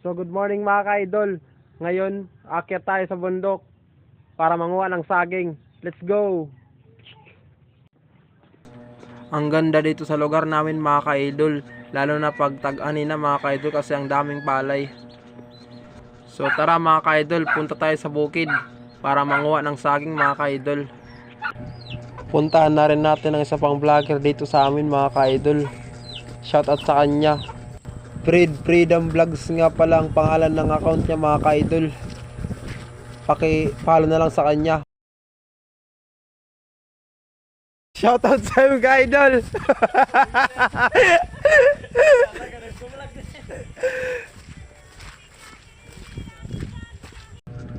So good morning mga ka-idol. Ngayon, aakyat tayo sa bundok para manguha ng saging. Let's go! Ang ganda dito sa lugar namin mga ka-idol, lalo na pag tag-ani na mga ka-idol kasi ang daming palay. So tara mga ka-idol, punta tayo sa bukid para manguha ng saging mga ka-idol. Puntahan na rin natin ang isa pang vlogger dito sa amin mga ka-idol. Shoutout sa kanya. Freedom Vlogs nga pala ang pangalan ng account niya mga ka-idol. Paki-follow na lang sa kanya. Shoutout sa iyo ka-idol.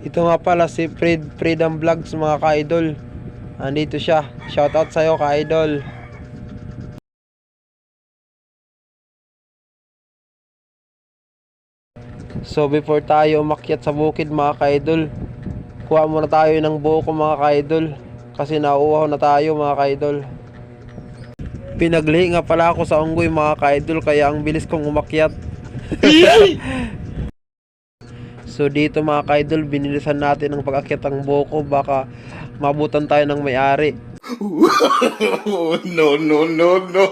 Ito nga pala si Freedom Vlogs mga ka-idol. Andito siya. Shoutout sa iyo ka-idol. So before tayo umakyat sa bukid mga ka-idol, kuha muna tayo ng buko mga ka-idol kasi nauuhaw na tayo mga ka-idol. Pinagli nga pala ako sa unggoy mga ka-idol kaya ang bilis kong umakyat. So dito mga ka-idol, binilisan natin ang pag-akyat ng buko, baka mabutan tayo ng may-ari. No, no, no, no.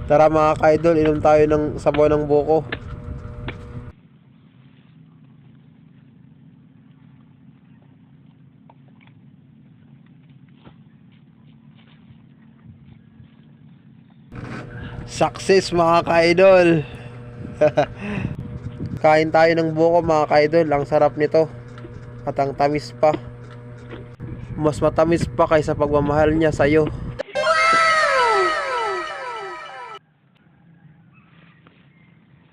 Tara mga ka-idol, inom tayo ng sabaw ng buko. Success mga ka-idol. Kain tayo ng buko mga ka-idol. Ang sarap nito at ang tamis pa. Mas matamis pa kaysa pagmamahal niya sa'yo.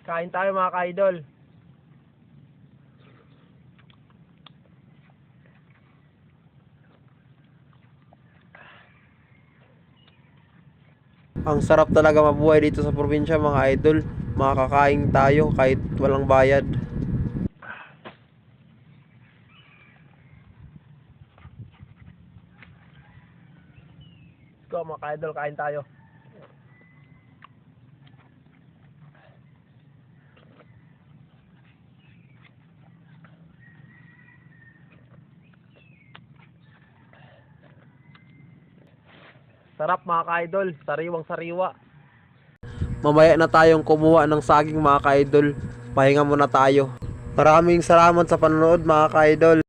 Kain tayo mga ka-idol. Ang sarap talaga mabuhay dito sa probinsya mga idol. Makakakain tayo kahit walang bayad. Let's go mga ka-idol, kain tayo. Sarap mga ka-idol, sariwang sariwa. Mamaya na tayong kumuha ng saging mga ka-idol. Pahinga muna tayo. Maraming salamat sa panonood mga ka-idol.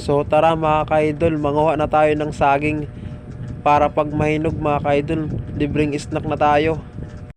So tara mga ka-idol, manguha na tayo ng saging para pag mahinog mga ka-idol, libreng snack na tayo.